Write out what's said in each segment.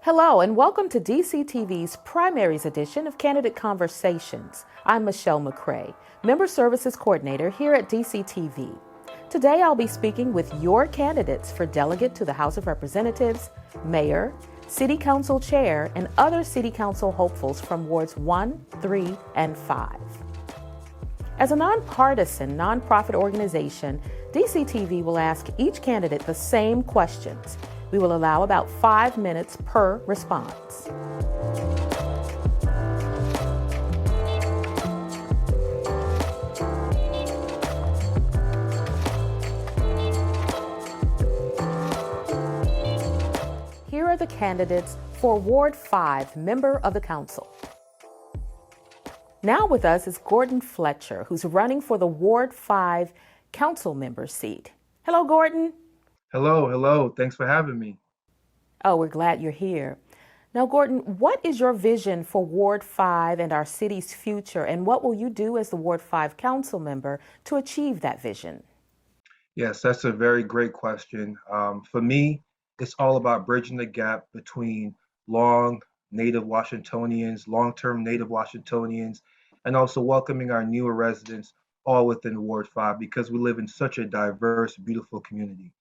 Hello, and welcome to DCTV's Primaries edition of Candidate Conversations. I'm Michele McCray, Member Services Coordinator here at DCTV. Today I'll be speaking with your candidates for delegate to the House of Representatives, Mayor, City Council Chair, and other City Council hopefuls from Wards 1, 3, and 5. As a nonpartisan, nonprofit organization, DCTV will ask each candidate the same questions. We will allow about 5 minutes per response. Here are the candidates for Ward 5, Member of the Council. Now with us is Gordon Fletcher, who's running for the Ward 5 Council member seat. Hello, Gordon. Hello. Thanks for having me. Oh, we're glad you're here. Now, Gordon, what is your vision for Ward 5 and our city's future, and what will you do as the Ward 5 council member to achieve that vision? Yes, that's a very great question. For me, it's all about bridging the gap between long-term Native Washingtonians, and also welcoming our newer residents all within Ward 5 because we live in such a diverse, beautiful community.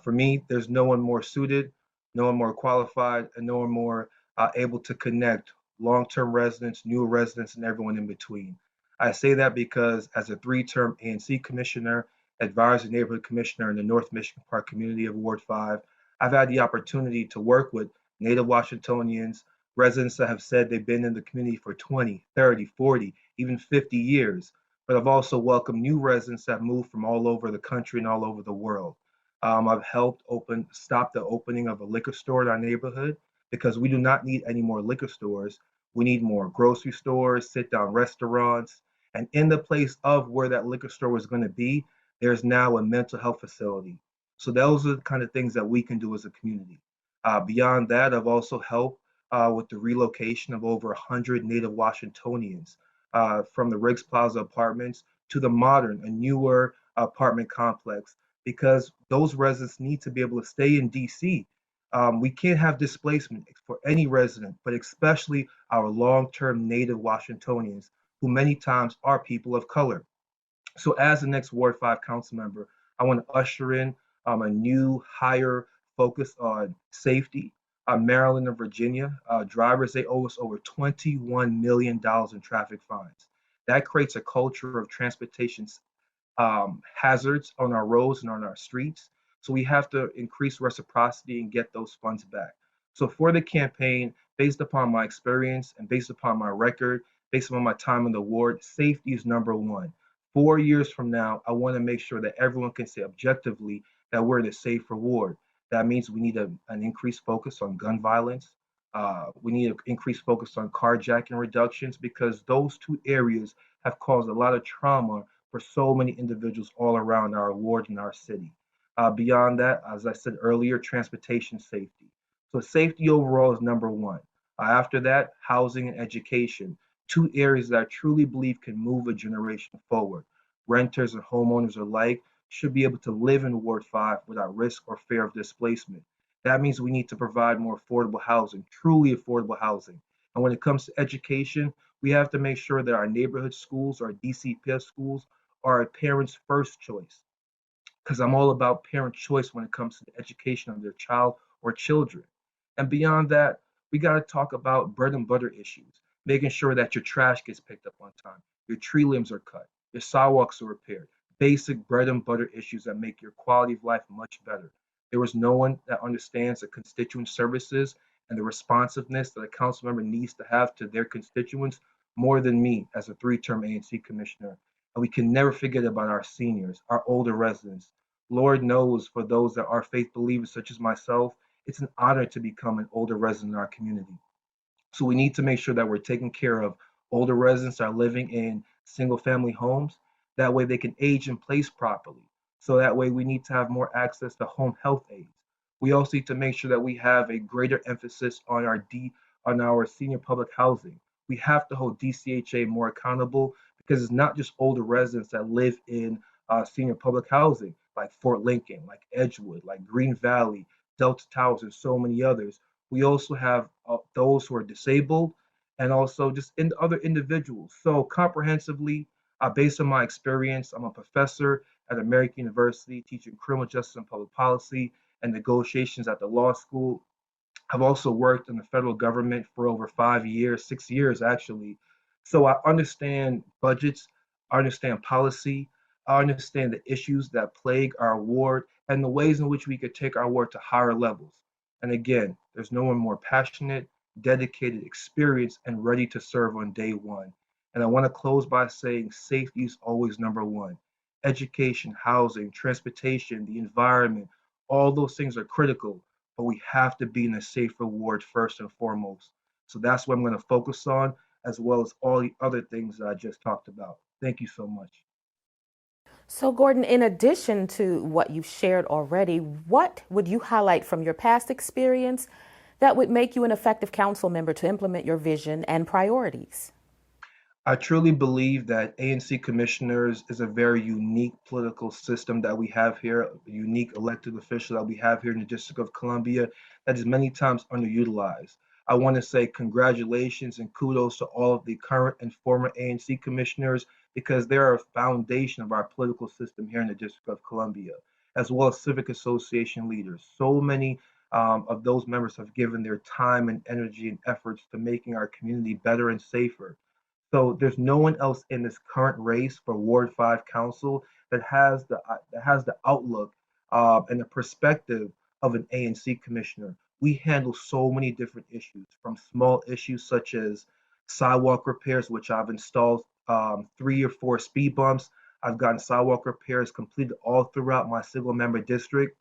For me, there's no one more suited, no one more qualified, and no one more able to connect long-term residents, new residents, and everyone in between. I say that because as a three-term ANC commissioner, advisor neighborhood commissioner in the North Michigan Park community of Ward 5, I've had the opportunity to work with Native Washingtonians, residents that have said they've been in the community for 20, 30, 40, even 50 years. But I've also welcomed new residents that moved from all over the country and all over the world. I've helped stop the opening of a liquor store in our neighborhood because we do not need any more liquor stores. We need more grocery stores, sit-down restaurants, and in the place of where that liquor store was going to be, there's now a mental health facility. So those are the kind of things that we can do as a community. Beyond that, I've also helped with the relocation of over 100 Native Washingtonians from the Riggs Plaza apartments to the modern, a newer apartment complex because those residents need to be able to stay in DC. We can't have displacement for any resident, but especially our long-term Native Washingtonians, who many times are people of color. So as the next Ward 5 council member, I want to usher in a new higher focus on safety. Maryland and Virginia drivers, they owe us over $21 million in traffic fines. That creates a culture of transportation hazards on our roads and on our streets. So we have to increase reciprocity and get those funds back. So for the campaign, based upon my experience and based upon my record, based upon my time in the ward, safety is number one. 4 years from now, I want to make sure that everyone can say objectively that we're in a safer ward. That means we need an increased focus on gun violence. We need an increased focus on carjacking reductions because those two areas have caused a lot of trauma for so many individuals all around our ward and our city. Beyond that, as I said earlier, transportation safety. So safety overall is number one. After that, housing and education, two areas that I truly believe can move a generation forward. Renters and homeowners alike should be able to live in Ward 5 without risk or fear of displacement. That means we need to provide more affordable housing, truly affordable housing. And when it comes to education, we have to make sure that our neighborhood schools, our DCPS schools, are a parent's first choice. Because I'm all about parent choice when it comes to the education of their child or children. And beyond that, we got to talk about bread and butter issues, making sure that your trash gets picked up on time, your tree limbs are cut, your sidewalks are repaired, basic bread and butter issues that make your quality of life much better. There is no one that understands the constituent services and the responsiveness that a council member needs to have to their constituents more than me as a three-term ANC commissioner. And we can never forget about our seniors, our older residents. Lord knows for those that are faith believers such as myself, it's an honor to become an older resident in our community. So we need to make sure that we're taking care of older residents that are living in single family homes. That way they can age in place properly. So that way we need to have more access to home health aides. We also need to make sure that we have a greater emphasis on our senior public housing. We have to hold DCHA more accountable because it's not just older residents that live in senior public housing like Fort Lincoln, like Edgewood, like Green Valley, Delta Towers, and so many others. We also have those who are disabled and also just other individuals. So comprehensively, based on my experience, I'm a professor at American University teaching criminal justice and public policy and negotiations at the law school. I've also worked in the federal government for over 5 years, 6 years actually. So I understand budgets, I understand policy, I understand the issues that plague our ward and the ways in which we could take our ward to higher levels. And again, there's no one more passionate, dedicated, experienced, and ready to serve on day one. And I want to close by saying safety is always number one. Education, housing, transportation, the environment, all those things are critical, but we have to be in a safer ward first and foremost. So that's what I'm going to focus on, as well as all the other things that I just talked about. Thank you so much. So, Gordon, in addition to what you've shared already, what would you highlight from your past experience that would make you an effective council member to implement your vision and priorities? I truly believe that ANC commissioners is a very unique political system that we have here, a unique elected official that we have here in the District of Columbia that is many times underutilized. I want to say congratulations and kudos to all of the current and former ANC commissioners because they're a foundation of our political system here in the District of Columbia, as well as civic association leaders. So many of those members have given their time and energy and efforts to making our community better and safer. So there's no one else in this current race for Ward 5 Council that has the outlook and the perspective of an ANC commissioner. We handle so many different issues, from small issues such as sidewalk repairs, which I've installed 3 or 4 speed bumps. I've gotten sidewalk repairs completed all throughout my single member district.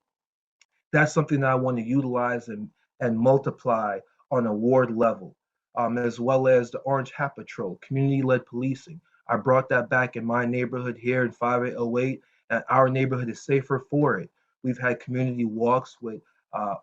That's something that I want to utilize and multiply on a ward level, as well as the Orange Hat Patrol, community-led policing. I brought that back in my neighborhood here in 5808, and our neighborhood is safer for it. We've had community walks with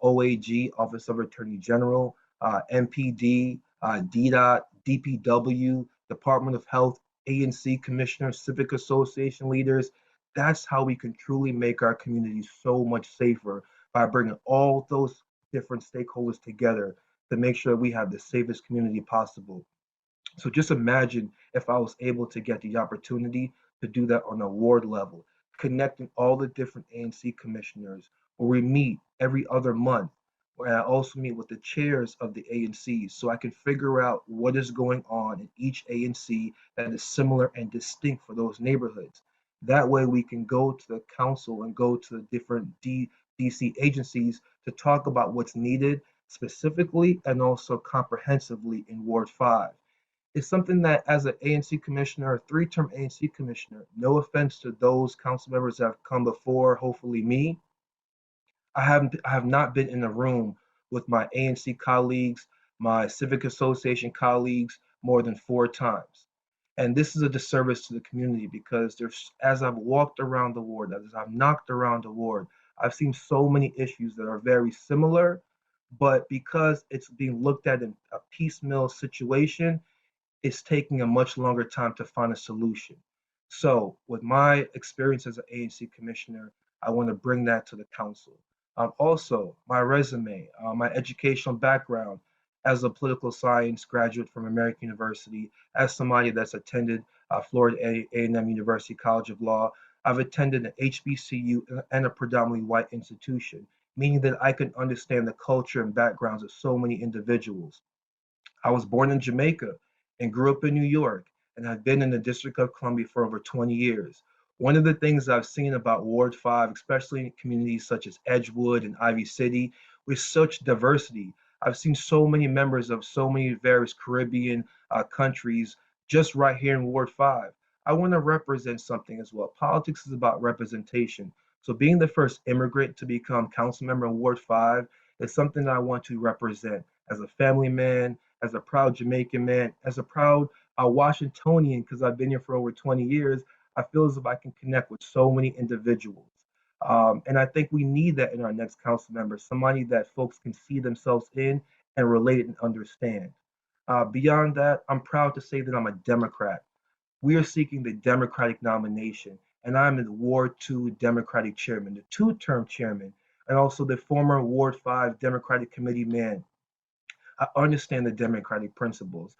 OAG, Office of Attorney General, MPD, DDOT, DPW, Department of Health, ANC commissioners, civic association leaders. That's how we can truly make our communities so much safer by bringing all those different stakeholders together to make sure we have the safest community possible. So just imagine if I was able to get the opportunity to do that on a ward level, connecting all the different ANC commissioners, where we meet every other month, where I also meet with the chairs of the ANCs so I can figure out what is going on in each ANC that is similar and distinct for those neighborhoods. That way we can go to the council and go to the different DC agencies to talk about what's needed specifically and also comprehensively in Ward 5. It's something that, as an ANC commissioner, a 3-term ANC commissioner, no offense to those council members that have come before, hopefully me, I have not been in a room with my ANC colleagues, my civic association colleagues more than 4 times. And this is a disservice to the community because as I've walked around the ward, as I've knocked around the ward, I've seen so many issues that are very similar, but because it's being looked at in a piecemeal situation, it's taking a much longer time to find a solution. So, with my experience as an ANC commissioner, I want to bring that to the council. Also, my resume, my educational background as a political science graduate from American University, as somebody that's attended Florida A&M University College of Law, I've attended an HBCU and a predominantly white institution, meaning that I can understand the culture and backgrounds of so many individuals. I was born in Jamaica and grew up in New York, and I've been in the District of Columbia for over 20 years. One of the things I've seen about Ward 5, especially in communities such as Edgewood and Ivy City, with such diversity, I've seen so many members of so many various Caribbean countries just right here in Ward 5. I want to represent something as well. Politics is about representation. So being the first immigrant to become council member in Ward 5 is something that I want to represent as a family man, as a proud Jamaican man, as a proud Washingtonian, because I've been here for over 20 years. I feel as if I can connect with so many individuals. And I think we need that in our next council member, somebody that folks can see themselves in and relate and understand. Beyond that, I'm proud to say that I'm a Democrat. We are seeking the Democratic nomination, and I'm the Ward 2 Democratic chairman, the 2-term chairman, and also the former Ward 5 Democratic committee man. I understand the democratic principles.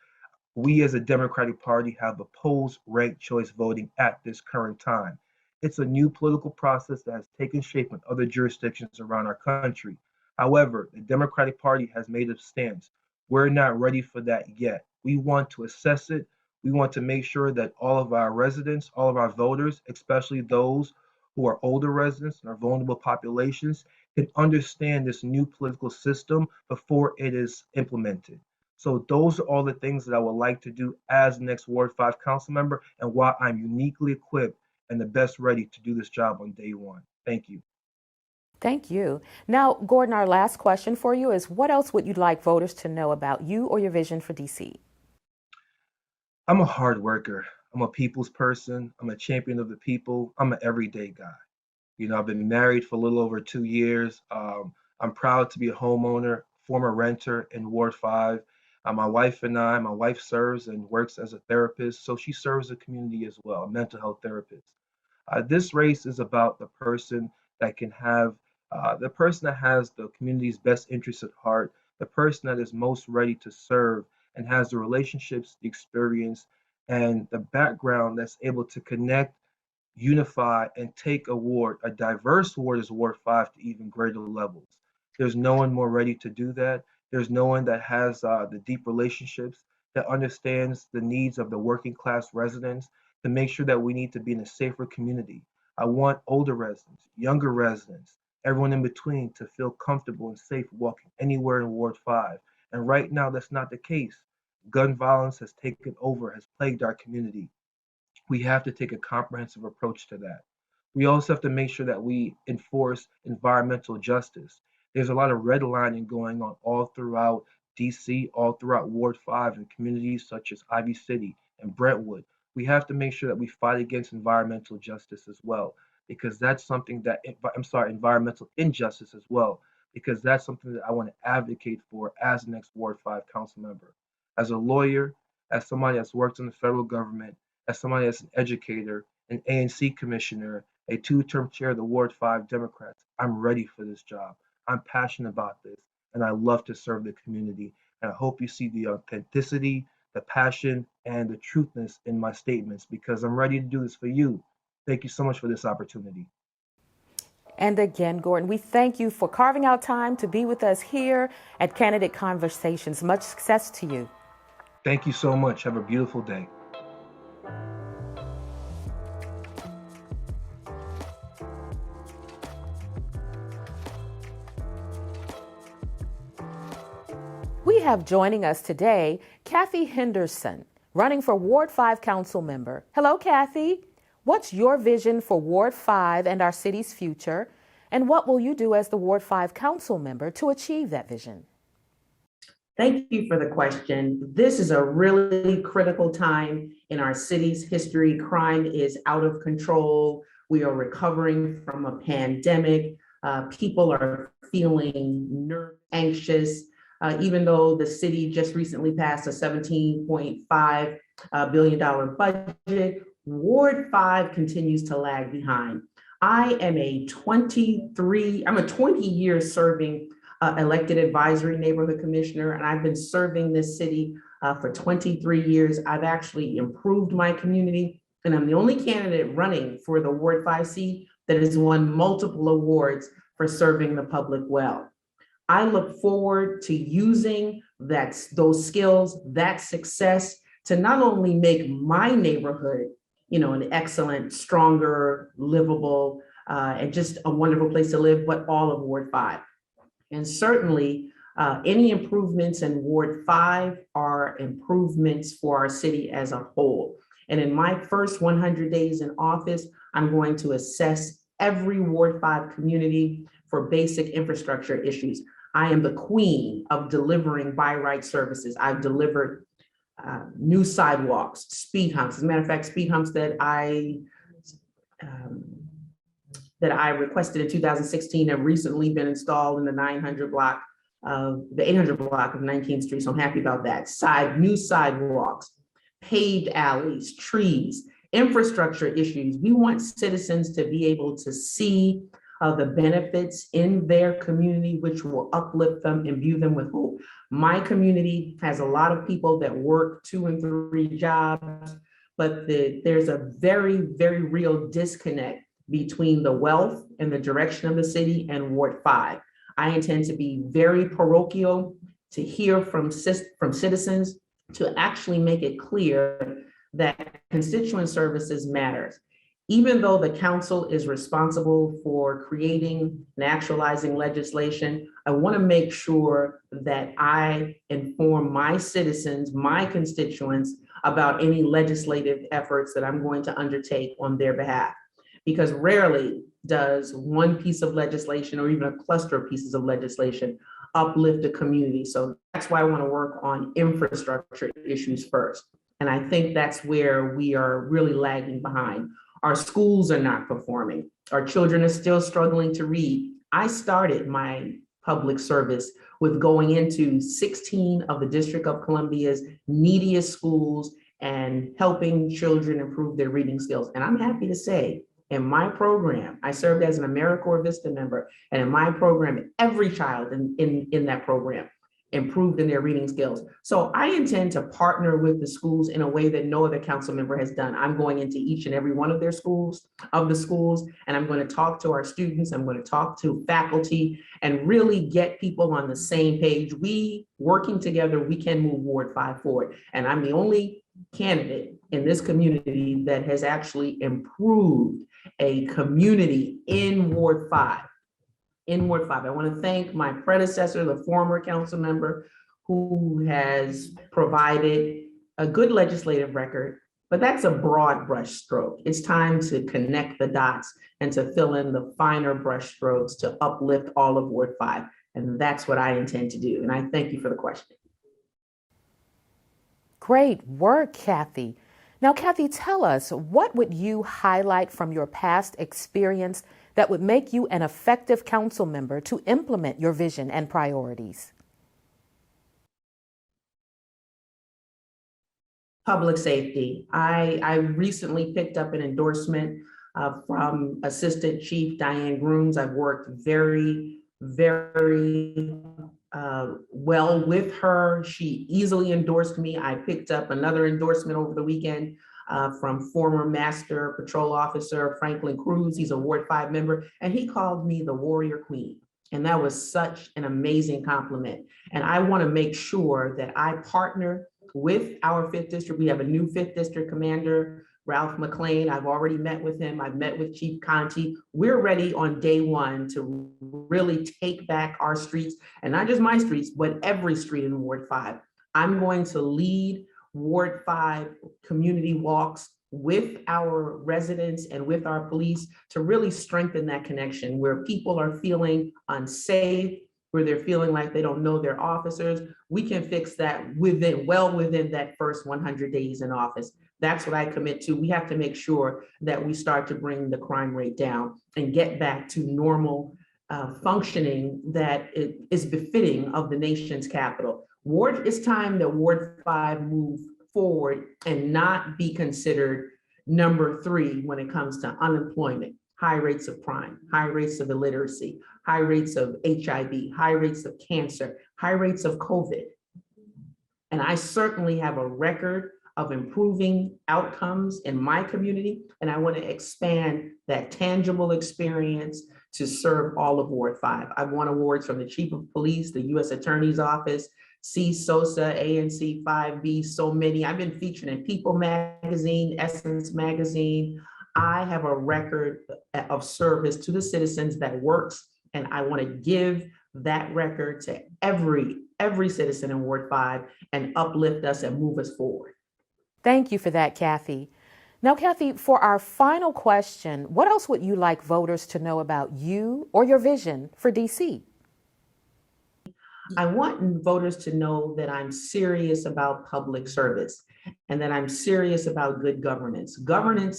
We as a Democratic Party have opposed ranked choice voting at this current time. It's a new political process that has taken shape in other jurisdictions around our country. However, the Democratic Party has made a stance. We're not ready for that yet. We want to assess it. We want to make sure that all of our residents, all of our voters, especially those who are older residents and our vulnerable populations, can understand this new political system before it is implemented. So those are all the things that I would like to do as the next Ward 5 council member and why I'm uniquely equipped and the best ready to do this job on day one. Thank you. Thank you. Now, Gordon, our last question for you is what else would you like voters to know about you or your vision for DC? I'm a hard worker. I'm a people's person. I'm a champion of the people. I'm an everyday guy. I've been married for a little over 2 years. I'm proud to be a homeowner, former renter in Ward 5. My wife serves and works as a therapist, so she serves the community as well, a mental health therapist. This race is about that can have, the person that has the community's best interests at heart, the person that is most ready to serve and has the relationships, the experience, and the background that's able to connect, unify, and take a diverse ward as Ward 5 to even greater levels. There's no one more ready to do that. There's no one that has the deep relationships that understands the needs of the working class residents to make sure that we need to be in a safer community. I want older residents, younger residents, everyone in between to feel comfortable and safe walking anywhere in Ward 5. And right now, that's not the case. Gun violence has taken over, has plagued our community. We have to take a comprehensive approach to that. We also have to make sure that we enforce environmental justice. There's a lot of redlining going on all throughout DC, all throughout Ward 5 and communities such as Ivy City and Brentwood. We have to make sure that we fight against environmental justice as well, because that's something that, environmental injustice as well, because that's something that I want to advocate for as the next Ward 5 council member. As a lawyer, as somebody that's worked in the federal government, as somebody that's an educator, an ANC commissioner, a two-term chair of the Ward 5 Democrats, I'm ready for this job. I'm passionate about this, and I love to serve the community. And I hope you see the authenticity, the passion, and the truthness in my statements because I'm ready to do this for you. Thank you so much for this opportunity. And again, Gordon, we thank you for carving out time to be with us here at Candidate Conversations. Much success to you. Thank you so much. Have a beautiful day. We have joining us today Kathy Henderson, running for Ward 5 council member. Hello, Kathy. What's your vision for Ward 5 and our city's future? And what will you do as the Ward 5 council member to achieve that vision? Thank you for the question. This is a really critical time in our city's history. Crime is out of control. We are recovering from a pandemic. People are feeling anxious. Even though the city just recently passed a $17.5 billion budget, Ward 5 continues to lag behind. I'm a 20-year serving elected advisory neighborhood commissioner, and I've been serving this city for 23 years. I've actually improved my community, and I'm the only candidate running for the Ward 5 seat that has won multiple awards for serving the public well. I look forward to using those skills, that success to not only make my neighborhood, an excellent, stronger, livable, and just a wonderful place to live, but all of Ward 5. And certainly any improvements in Ward 5 are improvements for our city as a whole. And in my first 100 days in office, I'm going to assess every Ward 5 community for basic infrastructure issues. I am the queen of delivering by right services. I've delivered new sidewalks, speed humps. As a matter of fact, speed humps that I requested in 2016 have recently been installed in the 800 block of 19th Street. So I'm happy about that. New sidewalks, paved alleys, trees, infrastructure issues. We want citizens to be able to see the benefits in their community, which will uplift them, imbue them with hope. My community has a lot of people that work 2 and 3 jobs, but there's a very, very real disconnect between the wealth and the direction of the city and Ward 5. I intend to be very parochial, to hear from citizens, to actually make it clear that constituent services matters. Even though the council is responsible for creating and actualizing legislation, I want to make sure that I inform my citizens, my constituents, about any legislative efforts that I'm going to undertake on their behalf. Because rarely does one piece of legislation or even a cluster of pieces of legislation uplift the community. So that's why I want to work on infrastructure issues first. And I think that's where we are really lagging behind. Our schools are not performing. Our children are still struggling to read. I started my public service with going into 16 of the District of Columbia's neediest schools and helping children improve their reading skills. And I'm happy to say, in my program, I served as an AmeriCorps Vista member, and in my program, every child in that program improved in their reading skills. So I intend to partner with the schools in a way that no other council member has done. I'm going into each and every one of their schools, and I'm going to talk to our students. I'm going to talk to faculty and really get people on the same page. We, working together, we can move Ward 5 forward. And I'm the only candidate in this community that has actually improved a community in Ward 5. In Ward 5. I want to thank my predecessor, the former council member, who has provided a good legislative record, but that's a broad brush stroke. It's time to connect the dots and to fill in the finer brush strokes to uplift all of Ward 5. And that's what I intend to do. And I thank you for the question. Great work, Kathy. Now, Kathy, tell us, what would you highlight from your past experience that would make you an effective council member to implement your vision and priorities? Public safety. I recently picked up an endorsement from Assistant Chief Diane Grooms. I've worked very, very well with her. She easily endorsed me. I picked up another endorsement over the weekend from former Master Patrol Officer Franklin Cruz. He's a Ward 5 member, and he called me the Warrior Queen. And that was such an amazing compliment. And I want to make sure that I partner with our 5th District. We have a new 5th District Commander, Ralph McClain. I've already met with him. I've met with Chief Conti. We're ready on day one to really take back our streets, and not just my streets, but every street in Ward 5. I'm going to lead Ward 5 community walks with our residents and with our police to really strengthen that connection where people are feeling unsafe, where they're feeling like they don't know their officers. We can fix that well within that first 100 days in office. That's what I commit to. We have to make sure that we start to bring the crime rate down and get back to normal functioning that is befitting of the nation's capital. It's time that Ward 5 move forward and not be considered number 3 when it comes to unemployment, high rates of crime, high rates of illiteracy, high rates of HIV, high rates of cancer, high rates of COVID. And I certainly have a record of improving outcomes in my community, and I want to expand that tangible experience to serve all of Ward 5. I've won awards from the Chief of Police, the U.S. Attorney's Office, C. Sosa, ANC 5B, so many. I've been featured in People Magazine, Essence Magazine. I have a record of service to the citizens that works, and I want to give that record to every citizen in Ward 5 and uplift us and move us forward. Thank you for that, Kathy. Now, Kathy, for our final question, what else would you like voters to know about you or your vision for DC? I want voters to know that I'm serious about public service and that I'm serious about good governance. Government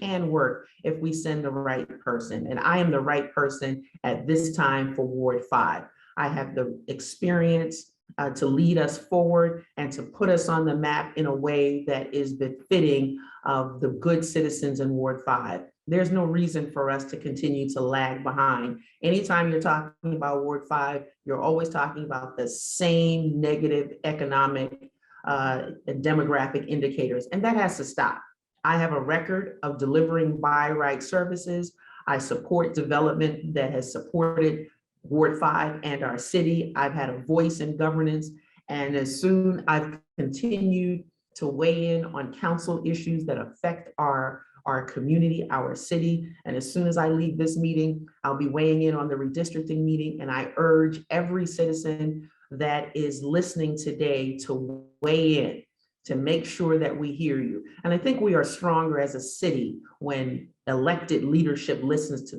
can work if we send the right person, and I am the right person at this time for Ward 5. I have the experience to lead us forward and to put us on the map in a way that is befitting of the good citizens in Ward 5. There's no reason for us to continue to lag behind. Anytime you're talking about Ward 5, you're always talking about the same negative economic and demographic indicators, and that has to stop. I have a record of delivering by right services. I support development that has supported Ward 5 and our city. I've had a voice in governance, and as soon I've continued to weigh in on council issues that affect our community, our city. And as soon as I leave this meeting, I'll be weighing in on the redistricting meeting. And I urge every citizen that is listening today to weigh in, to make sure that we hear you. And I think we are stronger as a city when elected leadership listens to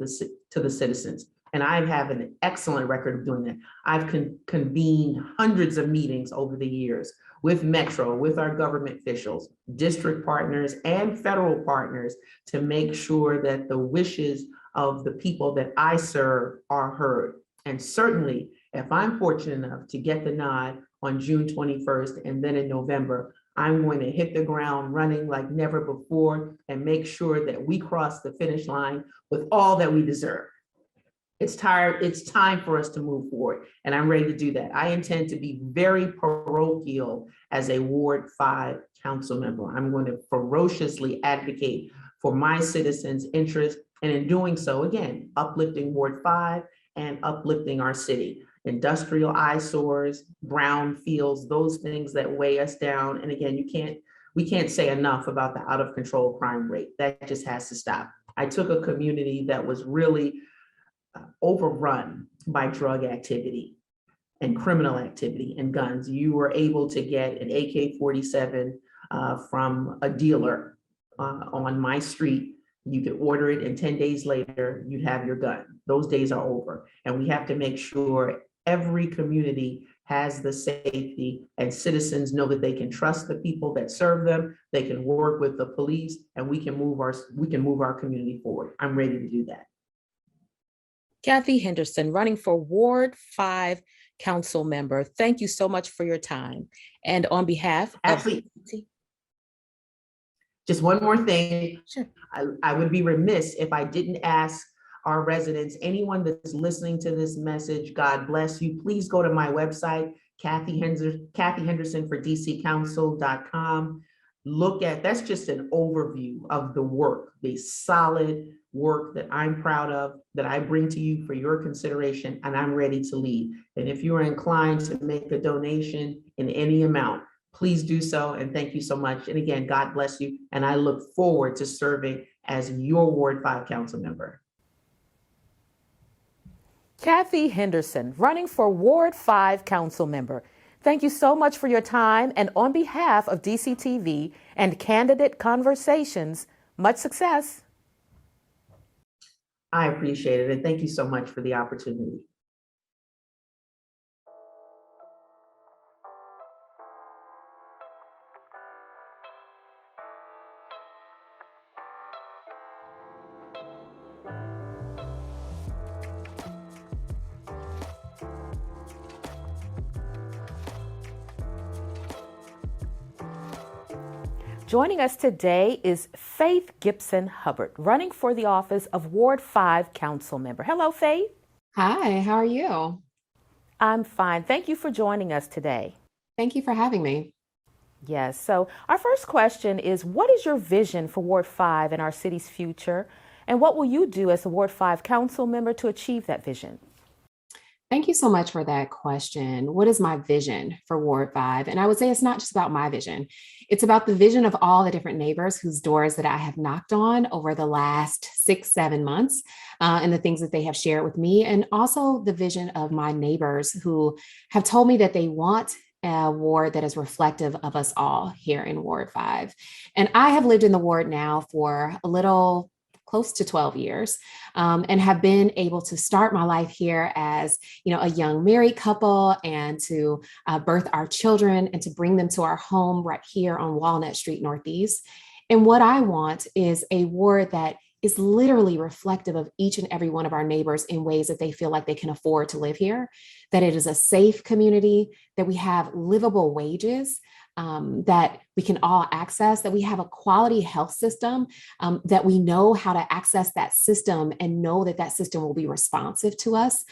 the citizens. And I have an excellent record of doing that. I've convened hundreds of meetings over the years with Metro, with our government officials, district partners, and federal partners to make sure that the wishes of the people that I serve are heard. And certainly, if I'm fortunate enough to get the nod on June 21st and then in November, I'm going to hit the ground running like never before and make sure that we cross the finish line with all that we deserve. It's time for us to move forward, and I'm ready to do that. I intend to be very parochial as a Ward 5 council member. I'm going to ferociously advocate for my citizens' interests, and in doing so, again, uplifting Ward 5 and uplifting our city. Industrial eyesores, brown fields, those things that weigh us down. And again, we can't say enough about the out of control crime rate. That just has to stop. I took a community that was really overrun by drug activity and criminal activity and guns. You were able to get an AK-47 from a dealer on my street. You could order it, and 10 days later, you'd have your gun. Those days are over. And we have to make sure every community has the safety and citizens know that they can trust the people that serve them. They can work with the police, and we can move our community forward. I'm ready to do that. Kathy Henderson, running for Ward 5 council member. Thank you so much for your time. And on behalf of just one more thing. Sure. I would be remiss if I didn't ask our residents, anyone that's listening to this message, God bless you. Please go to my website, Kathy Henderson for DCCouncil.com. Look at, that's just an overview of the work, the solid work that I'm proud of, that I bring to you for your consideration, and I'm ready to lead. And if you are inclined to make a donation in any amount, please do so. And thank you so much. And again, God bless you. And I look forward to serving as your Ward 5 council member. Kathy Henderson, running for Ward 5 council member. Thank you so much for your time. And on behalf of DCTV and Candidate Conversations, much success. I appreciate it. And thank you so much for the opportunity. Joining us today is Faith Gibson Hubbard, running for the office of Ward 5 council member. Hello, Faith. Hi, how are you? I'm fine. Thank you for joining us today. Thank you for having me. Yes. So our first question is, what is your vision for Ward 5 and our city's future? And what will you do as a Ward 5 council member to achieve that vision? Thank you so much for that question. What is my vision for Ward 5? And I would say it's not just about my vision. It's about the vision of all the different neighbors whose doors that I have knocked on over the last 6-7 months and the things that they have shared with me. And also the vision of my neighbors who have told me that they want a ward that is reflective of us all here in Ward 5. And I have lived in the ward now for a little close to 12 years, and have been able to start my life here as, a young married couple, and to birth our children and to bring them to our home right here on Walnut Street Northeast. And what I want is a ward that is literally reflective of each and every one of our neighbors in ways that they feel like they can afford to live here, that it is a safe community, that we have livable wages, that we can all access, that we have a quality health system, that we know how to access that system and know that that system will be responsive to us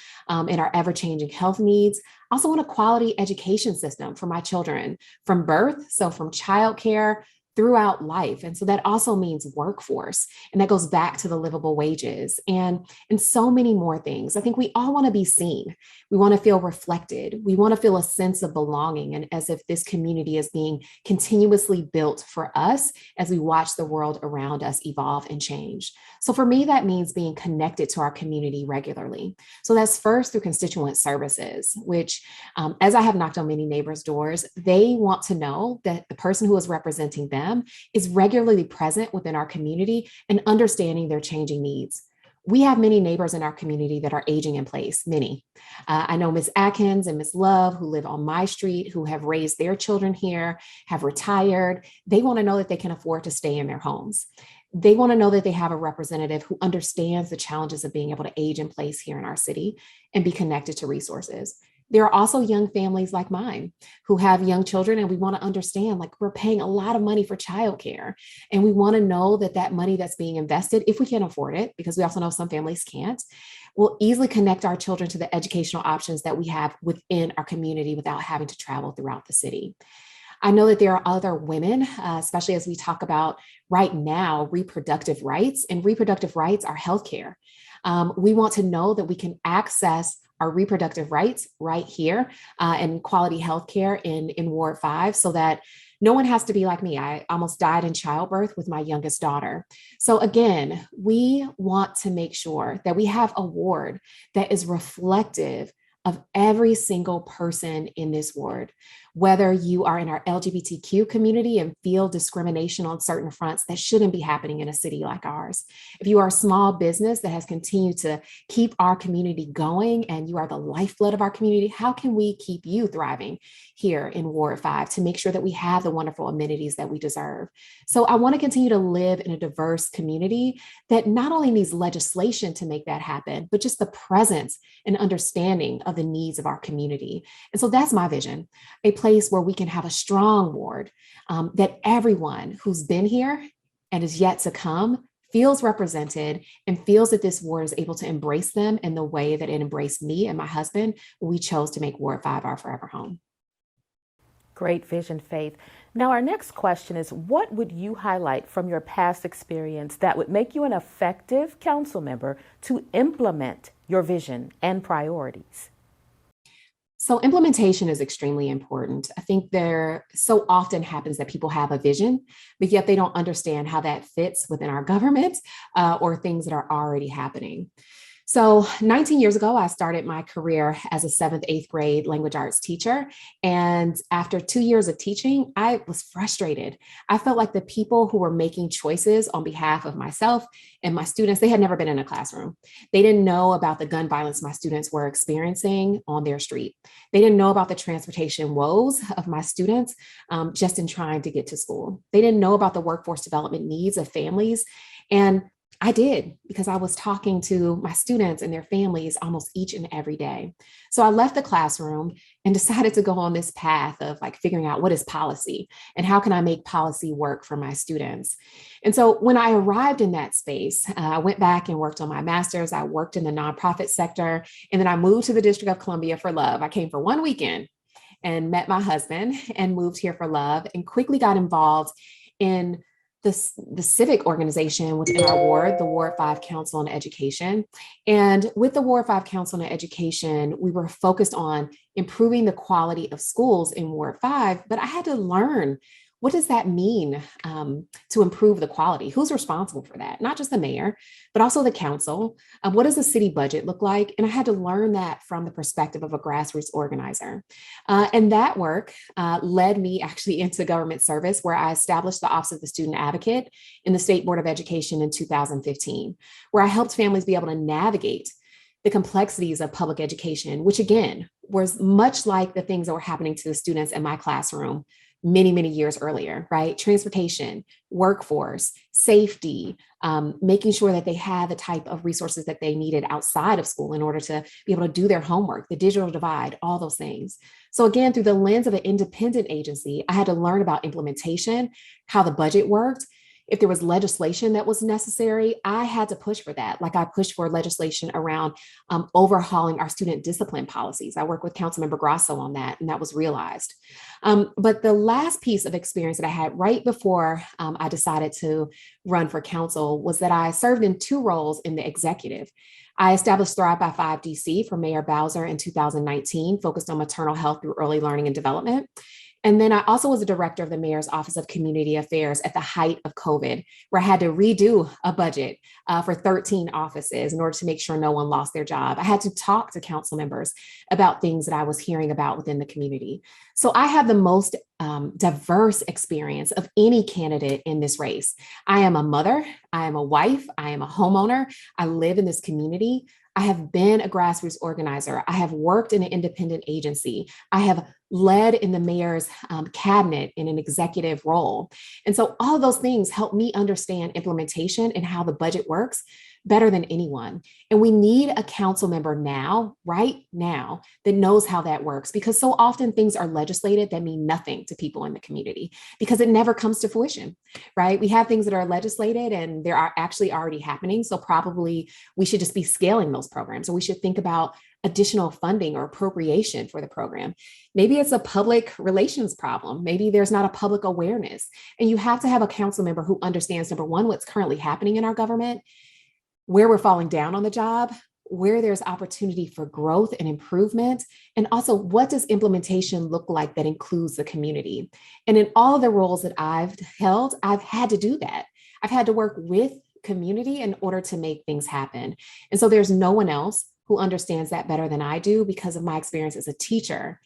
in our ever-changing health needs. I also want a quality education system for my children from birth, so from childcare throughout life. And so that also means workforce. And that goes back to the livable wages and so many more things. I think we all want to be seen. We want to feel reflected. We want to feel a sense of belonging, and as if this community is being continuously built for us as we watch the world around us evolve and change. So for me, that means being connected to our community regularly. So that's first through constituent services, which as I have knocked on many neighbors' doors, they want to know that the person who is representing them is regularly present within our community and understanding their changing needs. We have many neighbors in our community that are aging in place, many. I know Ms. Atkins and Ms. Love, who live on my street, who have raised their children here, have retired. They want to know that they can afford to stay in their homes. They want to know that they have a representative who understands the challenges of being able to age in place here in our city and be connected to resources. There are also young families like mine who have young children, and we want to understand, like, we're paying a lot of money for childcare, and we want to know that that money that's being invested, if we can afford it, because we also know some families can't, will easily connect our children to the educational options that we have within our community without having to travel throughout the city. I know that there are other women, especially as we talk about right now, reproductive rights, and reproductive rights are healthcare. We want to know that we can access our reproductive rights right here and quality healthcare in Ward 5 so that no one has to be like me. I almost died in childbirth with my youngest daughter. So again, we want to make sure that we have a ward that is reflective of every single person in this ward. Whether you are in our LGBTQ community and feel discrimination on certain fronts, that shouldn't be happening in a city like ours. If you are a small business that has continued to keep our community going and you are the lifeblood of our community, how can we keep you thriving here in Ward 5 to make sure that we have the wonderful amenities that we deserve? So I want to continue to live in a diverse community that not only needs legislation to make that happen, but just the presence and understanding of the needs of our community. And so that's my vision, a place where we can have a strong ward that everyone who's been here and is yet to come feels represented and feels that this ward is able to embrace them in the way that it embraced me and my husband when we chose to make Ward 5 our forever home. Great vision, Faith. Now, our next question is, what would you highlight from your past experience that would make you an effective council member to implement your vision and priorities? So implementation is extremely important. I think there so often happens that people have a vision, but yet they don't understand how that fits within our government or things that are already happening. So 19 years ago, I started my career as a 7th, 8th grade language arts teacher. And after 2 years of teaching, I was frustrated. I felt like the people who were making choices on behalf of myself and my students, they had never been in a classroom. They didn't know about the gun violence my students were experiencing on their street. They didn't know about the transportation woes of my students just in trying to get to school. They didn't know about the workforce development needs of families. And I did, because I was talking to my students and their families almost each and every day. So I left the classroom and decided to go on this path of like figuring out what is policy and how can I make policy work for my students. And so when I arrived in that space, I went back and worked on my master's. I worked in the nonprofit sector, and then I moved to the District of Columbia for love. I came for one weekend and met my husband and moved here for love and quickly got involved in the civic organization within our ward, the Ward 5 Council on Education. And with the Ward 5 Council on Education, we were focused on improving the quality of schools in Ward 5, but I had to learn, what does that mean to improve the quality? Who's responsible for that? Not just the mayor, but also the council. What does the city budget look like? And I had to learn that from the perspective of a grassroots organizer. And that work led me actually into government service, where I established the Office of the Student Advocate in the State Board of Education in 2015, where I helped families be able to navigate the complexities of public education, which again, was much like the things that were happening to the students in my classroom many, many years earlier, right? Transportation, workforce, safety, making sure that they had the type of resources that they needed outside of school in order to be able to do their homework, the digital divide, all those things. So again, through the lens of an independent agency, I had to learn about implementation, how the budget worked. If there was legislation that was necessary, I had to push for that. Like I pushed for legislation around overhauling our student discipline policies. I worked with Councilmember Grasso on that, and that was realized. But the last piece of experience that I had right before I decided to run for council was that I served in 2 roles in the executive. I established Thrive by 5 DC for Mayor Bowser in 2019, focused on maternal health through early learning and development. And then I also was a director of the Mayor's Office of Community Affairs at the height of COVID, where I had to redo a budget for 13 offices in order to make sure no one lost their job. I had to talk to council members about things that I was hearing about within the community. So I have the most diverse experience of any candidate in this race. I am a mother, I am a wife, I am a homeowner, I live in this community. I have been a grassroots organizer. I have worked in an independent agency. I have led in the mayor's cabinet in an executive role. And so all of those things help me understand implementation and how the budget works better than anyone. And we need a council member now, right now, that knows how that works, because so often things are legislated that mean nothing to people in the community because it never comes to fruition, right? We have things that are legislated and they are actually already happening. So probably we should just be scaling those programs, or we should think about additional funding or appropriation for the program. Maybe it's a public relations problem. Maybe there's not a public awareness. And you have to have a council member who understands, number one, what's currently happening in our government, where we're falling down on the job, where there's opportunity for growth and improvement, and also what does implementation look like that includes the community. And in all of the roles that I've held, I've had to do that. I've had to work with community in order to make things happen. And so there's no one else who understands that better than I do because of my experience as a teacher,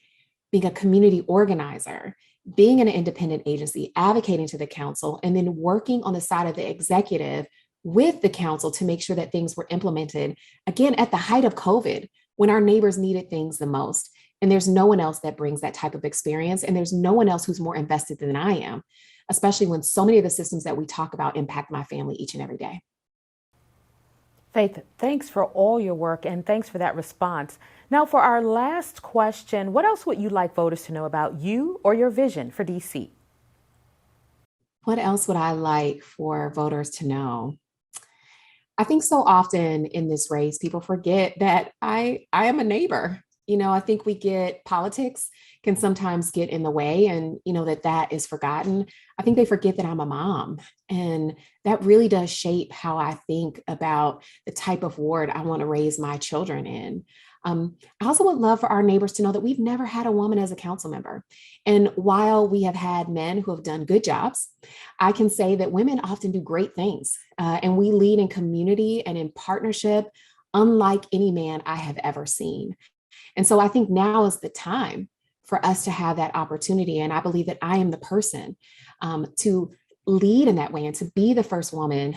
being a community organizer, being in an independent agency, advocating to the council, and then working on the side of the executive with the council to make sure that things were implemented, again, at the height of COVID, when our neighbors needed things the most. And there's no one else that brings that type of experience. And there's no one else who's more invested than I am, especially when so many of the systems that we talk about impact my family each and every day. Faith, thanks for all your work and thanks for that response. Now, for our last question, what else would you like voters to know about you or your vision for DC? What else would I like for voters to know? I think so often in this race, people forget that I am a neighbor. I think politics can sometimes get in the way, and that is forgotten. I think they forget that I'm a mom, and that really does shape how I think about the type of ward I want to raise my children in. I also would love for our neighbors to know that we've never had a woman as a council member. And while we have had men who have done good jobs, I can say that women often do great things. And we lead in community and in partnership, unlike any man I have ever seen. And so I think now is the time for us to have that opportunity. And I believe that I am the person to lead in that way and to be the first woman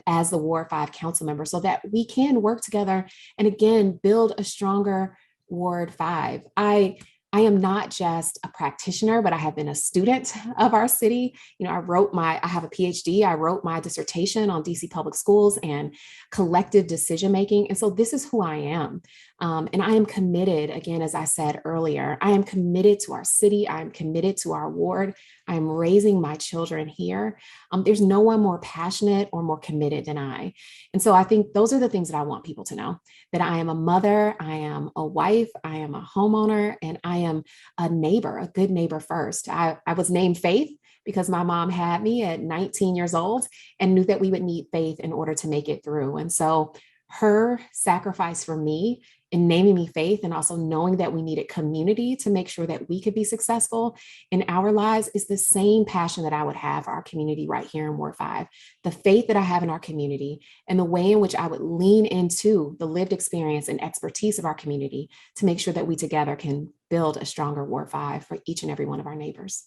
as the Ward 5 council member so that we can work together and again, build a stronger Ward 5. I am not just a practitioner, but I have been a student of our city. I have a PhD. I wrote my dissertation on DC public schools and collective decision-making. And so this is who I am. And I am committed, again, as I said earlier, I am committed to our city. I am committed to our ward. I am raising my children here. There's no one more passionate or more committed than I. And so I think those are the things that I want people to know, that I am a mother, I am a wife, I am a homeowner, and I am a neighbor, a good neighbor first. I was named Faith because my mom had me at 19 years old and knew that we would need faith in order to make it through. And so her sacrifice for me in naming me Faith and also knowing that we needed community to make sure that we could be successful in our lives is the same passion that I would have for our community right here in Ward 5. The faith that I have in our community and the way in which I would lean into the lived experience and expertise of our community to make sure that we together can build a stronger Ward 5 for each and every one of our neighbors.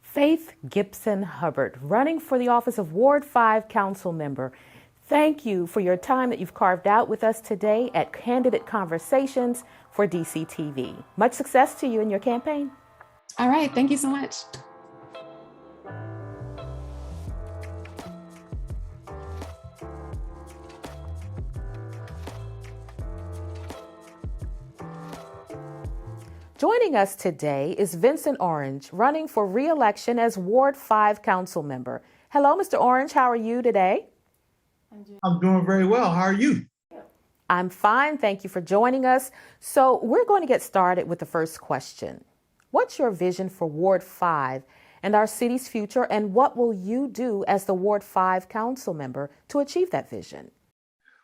Faith Gibson Hubbard, running for the office of Ward 5 Council Member. Thank you for your time that you've carved out with us today at Candidate Conversations for DCTV. Much success to you in your campaign. All right. Thank you so much. Joining us today is Vincent Orange, running for re-election as Ward 5 council member. Hello, Mr. Orange. How are you today? I'm doing very well. How are you? I'm fine. Thank you for joining us. So we're going to get started with the first question. What's your vision for Ward 5 and our city's future, and what will you do as the Ward 5 council member to achieve that vision?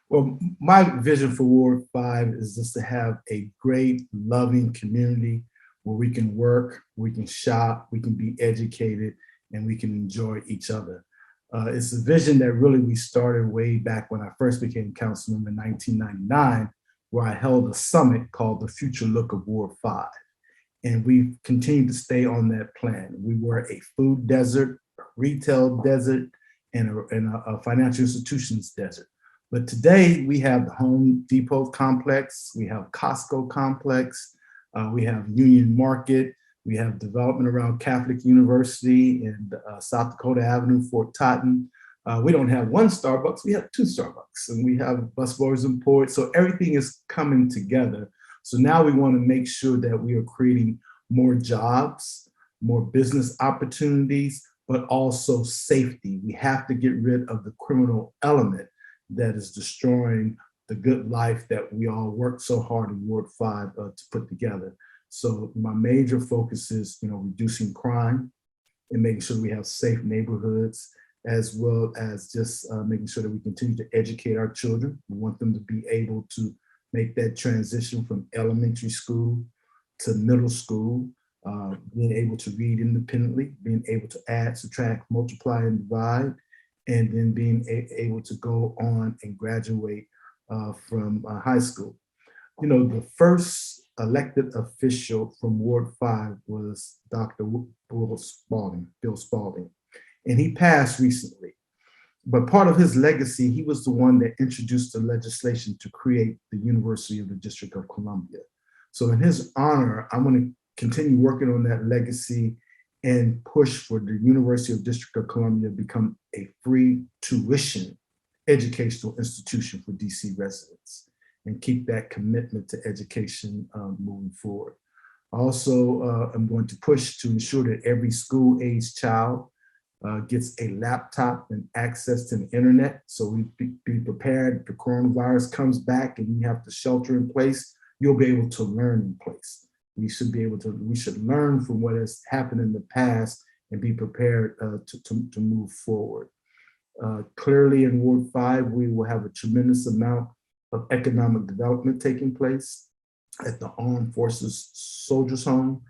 Well, my vision for Ward 5 is just to have a great, loving community where we can work, we can shop, we can be educated, and we can enjoy each other. It's a vision that really we started way back when I first became council member in 1999, where I held a summit called the Future Look of Ward 5. And we've continued to stay on that plan. We were a food desert, a retail desert, and a financial institutions desert. But today we have the Home Depot complex, we have Costco complex, we have Union Market, we have development around Catholic University and South Dakota Avenue, Fort Totten. We don't have one Starbucks, we have two Starbucks, and we have busboys and ports. So everything is coming together. So now we want to make sure that we are creating more jobs, more business opportunities, but also safety. We have to get rid of the criminal element that is destroying the good life that we all worked so hard in Ward 5 to put together. So my major focus is, reducing crime and making sure we have safe neighborhoods, as well as just making sure that we continue to educate our children. We want them to be able to make that transition from elementary school to middle school, being able to read independently, being able to add, subtract, multiply, and divide, and then being able to go on and graduate from high school. The first elected official from Ward 5 was Dr. Bill Spalding, and he passed recently. But part of his legacy, he was the one that introduced the legislation to create the University of the District of Columbia. So in his honor, I'm going to continue working on that legacy and push for the University of District of Columbia to become a free tuition educational institution for DC residents and keep that commitment to education moving forward. Also, I'm going to push to ensure that every school-age child gets a laptop and access to the internet. So we be prepared if the coronavirus comes back and you have to shelter in place, you'll be able to learn in place. We should learn from what has happened in the past and be prepared to move forward. Clearly in Ward 5, we will have a tremendous amount of economic development taking place at the Armed Forces Soldiers Home.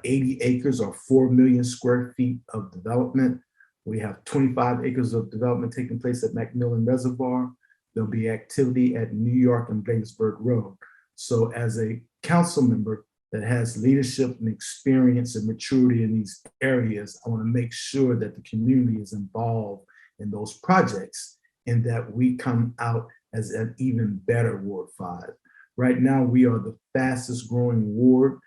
80 acres or 4 million square feet of development. We have 25 acres of development taking place at Macmillan Reservoir. There'll be activity at New York and Bladensburg Road. So as a council member that has leadership and experience and maturity in these areas, I want to make sure that the community is involved in those projects and that we come out as an even better Ward 5. Right now, we are the fastest growing ward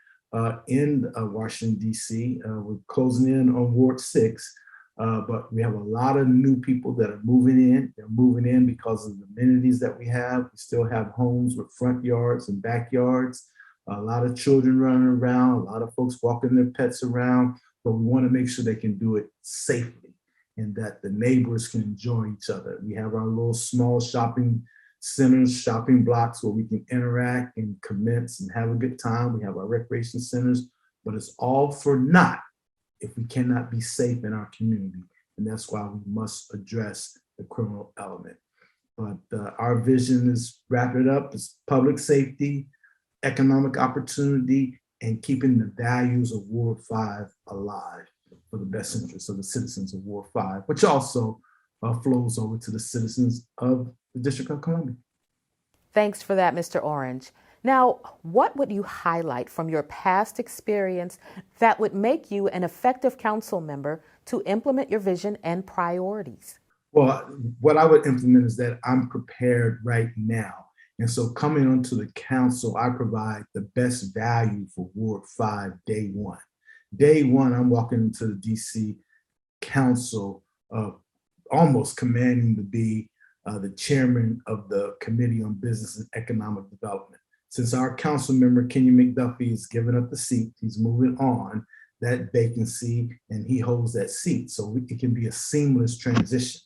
in Washington, D.C. We're closing in on Ward 6, but we have a lot of new people that are moving in. They're moving in because of the amenities that we have. We still have homes with front yards and backyards, a lot of children running around, a lot of folks walking their pets around, but we want to make sure they can do it safely and that the neighbors can enjoy each other. We have our little small shopping centers, shopping blocks where we can interact and commence and have a good time. We have our recreation centers, but it's all for naught if we cannot be safe in our community. And that's why we must address the criminal element. But our vision is, wrap it up, is public safety, economic opportunity, and keeping the values of Ward 5 alive for the best interests of the citizens of Ward 5, which also flows over to the citizens of the District of Columbia. Thanks for that, Mr. Orange. Now, what would you highlight from your past experience that would make you an effective council member to implement your vision and priorities? Well, what I would implement is that I'm prepared right now. And so coming onto the council, I provide the best value for Ward 5 day one. Day one, I'm walking into the DC Council almost commanding to be the chairman of the Committee on Business and Economic Development. Since our council member, Kenny McDuffie, is giving up the seat, he's moving on that vacancy and he holds that seat. So it can be a seamless transition.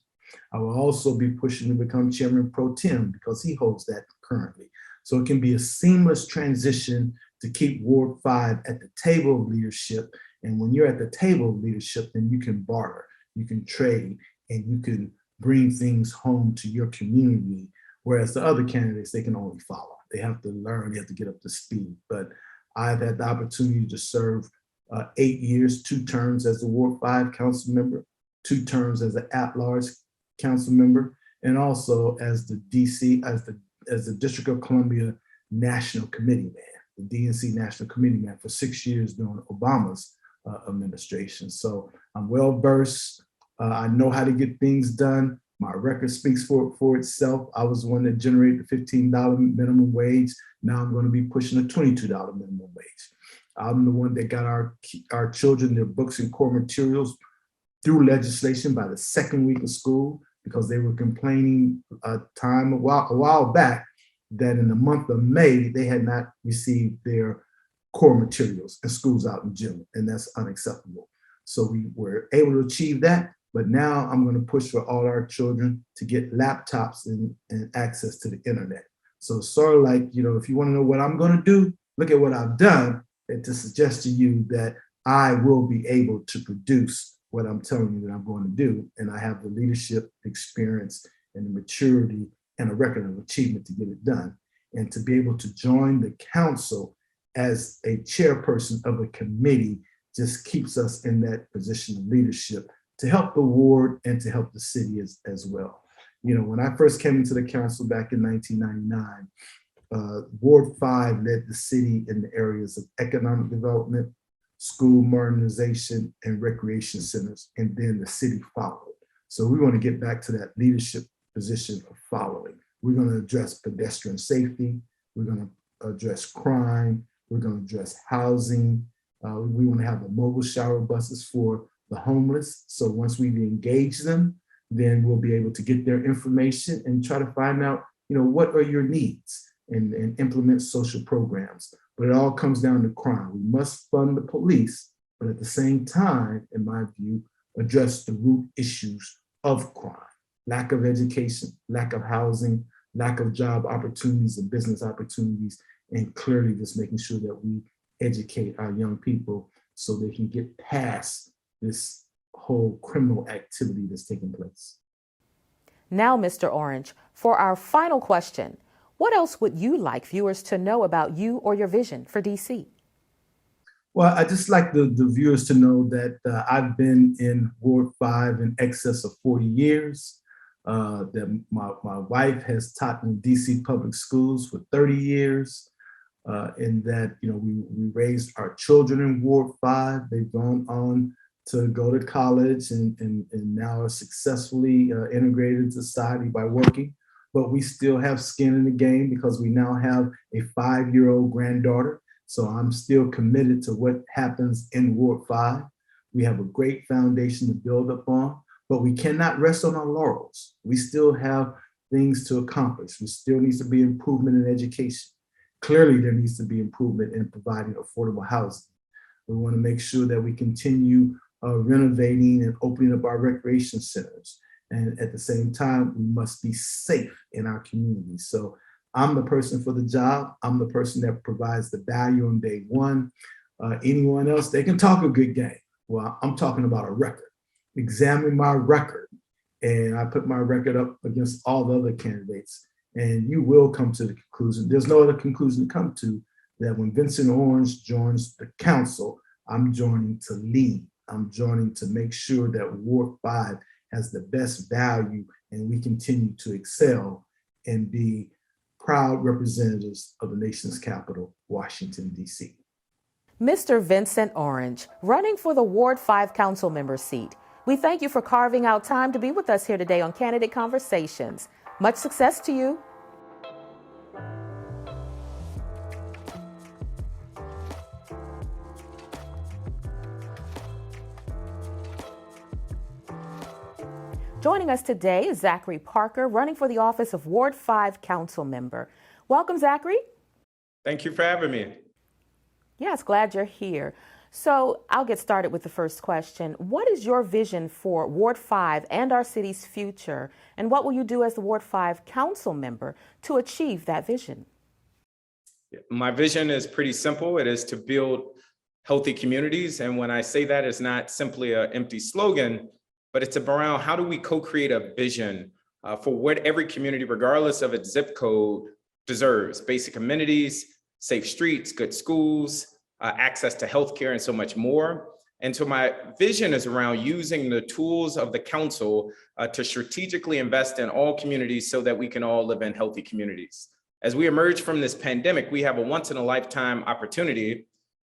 I will also be pushing to become chairman pro tem because he holds that currently. So it can be a seamless transition to keep Ward 5 at the table of leadership. And when you're at the table of leadership, then you can barter, you can trade, and you can bring things home to your community. Whereas the other candidates, they can only follow. They have to learn, they have to get up to speed. But I've had the opportunity to serve 8 years, 2 terms as the Ward 5 council member, 2 terms as an at-large council member, and also as the DC, as the District of Columbia National Committee man, the DNC National Committee man for 6 years during Obama's administration. So I'm well versed. I know how to get things done. My record speaks for itself. I was the one that generated the $15 minimum wage. Now I'm going to be pushing a $22 minimum wage. I'm the one that got our children their books and core materials through legislation by the second week of school because they were complaining a while back that in the month of May, they had not received their core materials in schools out in June, and that's unacceptable. So we were able to achieve that, but now I'm going to push for all our children to get laptops and access to the internet. So sort of like, if you want to know what I'm going to do, look at what I've done, and to suggest to you that I will be able to produce what I'm telling you that I'm going to do. And I have the leadership experience and the maturity and a record of achievement to get it done. And to be able to join the council as a chairperson of a committee just keeps us in that position of leadership to help the ward and to help the city as well. When I first came into the council back in 1999, Ward 5 led the city in the areas of economic development, school modernization, and recreation centers, and then the city followed. So we want to get back to that leadership position of following. We're going to address pedestrian safety. We're going to address crime. We're going to address housing. We want to have the mobile shower buses for the homeless. So once we've engaged them, then we'll be able to get their information and try to find out, what are your needs and implement social programs. But it all comes down to crime. We must fund the police, but at the same time, in my view, address the root issues of crime. Lack of education, lack of housing, lack of job opportunities and business opportunities, and clearly just making sure that we educate our young people so they can get past this whole criminal activity that's taking place. Now, Mr. Orange, for our final question, what else would you like viewers to know about you or your vision for DC? Well, I just like the viewers to know that I've been in Ward 5 in excess of 40 years. That my wife has taught in DC public schools for 30 years. And that, we raised our children in Ward 5. They've gone on to go to college and now are successfully integrated into society by working. But we still have skin in the game because we now have a 5-year-old granddaughter. So I'm still committed to what happens in Ward 5. We have a great foundation to build upon, but we cannot rest on our laurels. We still have things to accomplish. There still needs to be improvement in education. Clearly, there needs to be improvement in providing affordable housing. We want to make sure that we continue renovating and opening up our recreation centers. And at the same time, we must be safe in our community. So I'm the person for the job. I'm the person that provides the value on day one. Anyone else, they can talk a good game. Well, I'm talking about a record. Examine my record. And I put my record up against all the other candidates. And you will come to the conclusion, there's no other conclusion to come to, that when Vincent Orange joins the council, I'm joining to lead. I'm joining to make sure that Ward 5 has the best value and we continue to excel and be proud representatives of the nation's capital, Washington, D.C. Mr. Vincent Orange, running for the Ward 5 council member seat. We thank you for carving out time to be with us here today on Candidate Conversations. Much success to you. Joining us today is Zachary Parker, running for the office of Ward 5 council member. Welcome, Zachary. Thank you for having me. Yes, glad you're here. So I'll get started with the first question. What is your vision for Ward 5 and our city's future? And what will you do as the Ward 5 council member to achieve that vision? My vision is pretty simple. It is to build healthy communities. And when I say that, it's not simply an empty slogan, but it's around how do we co-create a vision for what every community, regardless of its zip code, deserves: basic amenities, safe streets, good schools, access to healthcare, and so much more. And so my vision is around using the tools of the council to strategically invest in all communities so that we can all live in healthy communities. As we emerge from this pandemic, we have a once-in-a-lifetime opportunity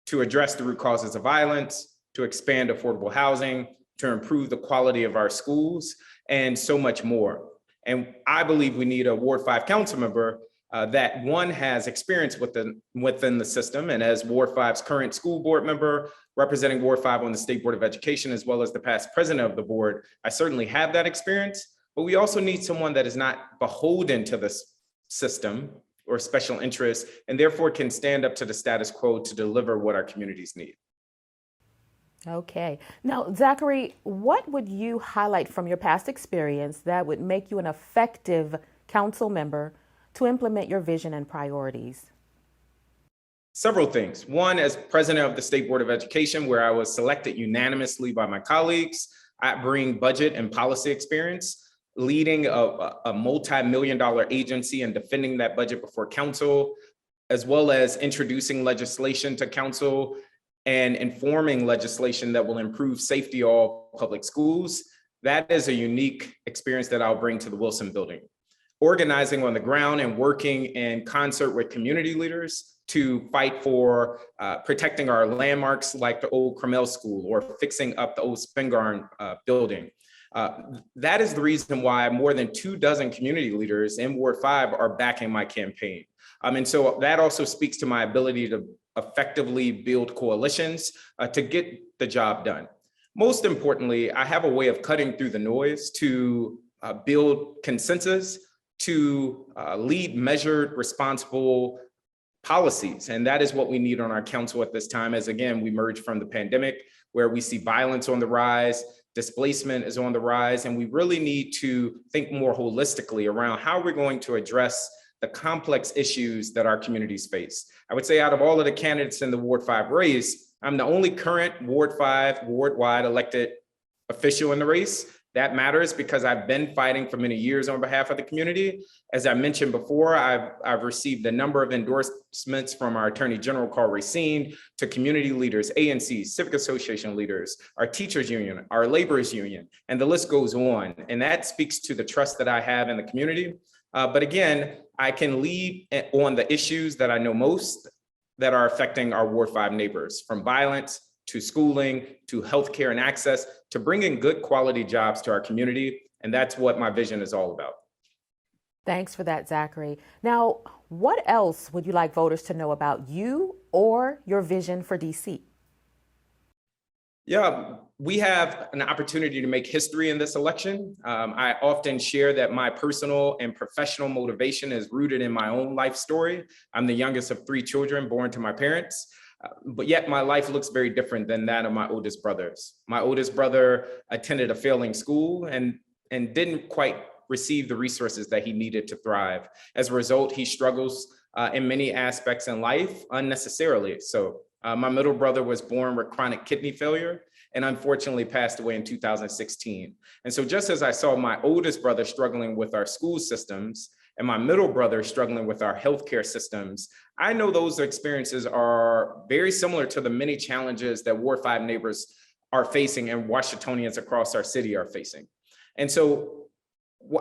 to address the root causes of violence, to expand affordable housing, to improve the quality of our schools, and so much more. And I believe we need a Ward 5 council member that one has experience within the system. And as Ward 5's current school board member representing Ward 5 on the State Board of Education, as well as the past president of the board, I certainly have that experience. But we also need someone that is not beholden to this system or special interests, and therefore can stand up to the status quo to deliver what our communities need. Okay. Now, Zachary, what would you highlight from your past experience that would make you an effective council member to implement your vision and priorities? Several things. One, as president of the State Board of Education, where I was selected unanimously by my colleagues, I bring budget and policy experience, leading a multi-million-dollar agency and defending that budget before council, as well as introducing legislation to council and informing legislation that will improve safety of all public schools. That is a unique experience that I'll bring to the Wilson building. Organizing on the ground and working in concert with community leaders to fight for protecting our landmarks like the old Cromell School or fixing up the old Spingarn building. That is the reason why more than 24 community leaders in Ward 5 are backing my campaign. And so that also speaks to my ability to effectively build coalitions to get the job done. Most importantly, I have a way of cutting through the noise to build consensus, to lead measured, responsible policies. And that is what we need on our council at this time, as again, we emerge from the pandemic where we see violence on the rise, displacement is on the rise, and we really need to think more holistically around how we're going to address the complex issues that our communities face. I would say out of all of the candidates in the Ward 5 race, I'm the only current Ward 5 ward-wide elected official in the race. That matters because I've been fighting for many years on behalf of the community. As I mentioned before, I've received a number of endorsements from our Attorney General, Carl Racine, to community leaders, ANCs, civic association leaders, our teachers union, our laborers union, and the list goes on. And that speaks to the trust that I have in the community. But again, I can lead on the issues that I know most that are affecting our Ward 5 neighbors, from violence to schooling, to healthcare and access, to bringing good quality jobs to our community. And that's what my vision is all about. Thanks for that, Zachary. Now, what else would you like voters to know about you or your vision for DC? Yeah, we have an opportunity to make history in this election. I often share that my personal and professional motivation is rooted in my own life story. I'm the youngest of 3 children born to my parents. But yet my life looks very different than that of my oldest brothers. My oldest brother attended a failing school and didn't quite receive the resources that he needed to thrive. As a result, he struggles in many aspects in life unnecessarily. So my middle brother was born with chronic kidney failure and unfortunately passed away in 2016. And so just as I saw my oldest brother struggling with our school systems and my middle brother struggling with our healthcare systems, I know those experiences are very similar to the many challenges that Ward 5 neighbors are facing and Washingtonians across our city are facing. And so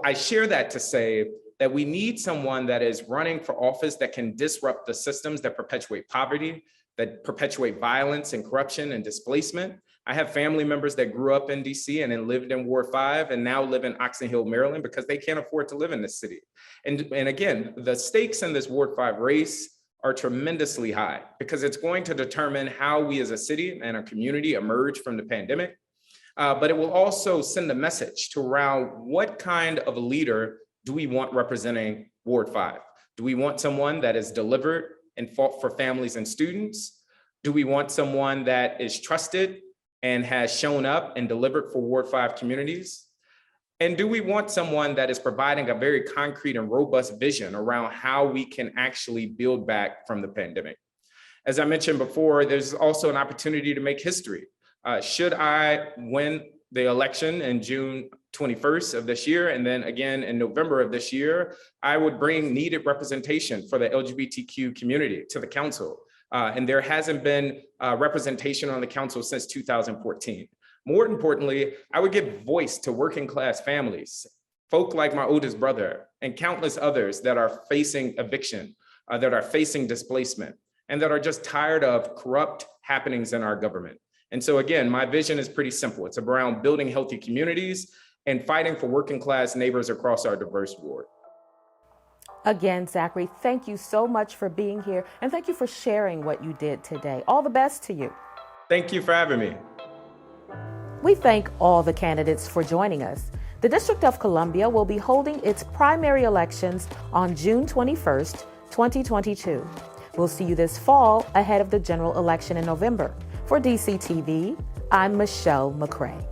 I share that to say that we need someone that is running for office that can disrupt the systems that perpetuate poverty, that perpetuate violence and corruption and displacement. I have family members that grew up in DC and then lived in Ward 5 and now live in Oxon Hill, Maryland, because they can't afford to live in this city. And again, the stakes in this Ward 5 race are tremendously high because it's going to determine how we as a city and a community emerge from the pandemic. But it will also send a message to around what kind of a leader do we want representing Ward 5? Do we want someone that is delivered and fought for families and students? Do we want someone that is trusted and has shown up and delivered for Ward 5 communities? And do we want someone that is providing a very concrete and robust vision around how we can actually build back from the pandemic? As I mentioned before, there's also an opportunity to make history. Should I win the election in June 21st of this year, and then again in November of this year, I would bring needed representation for the LGBTQ community to the council. And there hasn't been representation on the council since 2014. More importantly, I would give voice to working class families, folk like my oldest brother and countless others that are facing eviction, that are facing displacement, and that are just tired of corrupt happenings in our government. And so again, my vision is pretty simple. It's around building healthy communities and fighting for working class neighbors across our diverse ward. Again, Zachary, thank you so much for being here, and thank you for sharing what you did today. All the best to you. Thank you for having me. We thank all the candidates for joining us. The District of Columbia will be holding its primary elections on June 21st, 2022. We'll see you this fall ahead of the general election in November. For DCTV, I'm Michele McCray.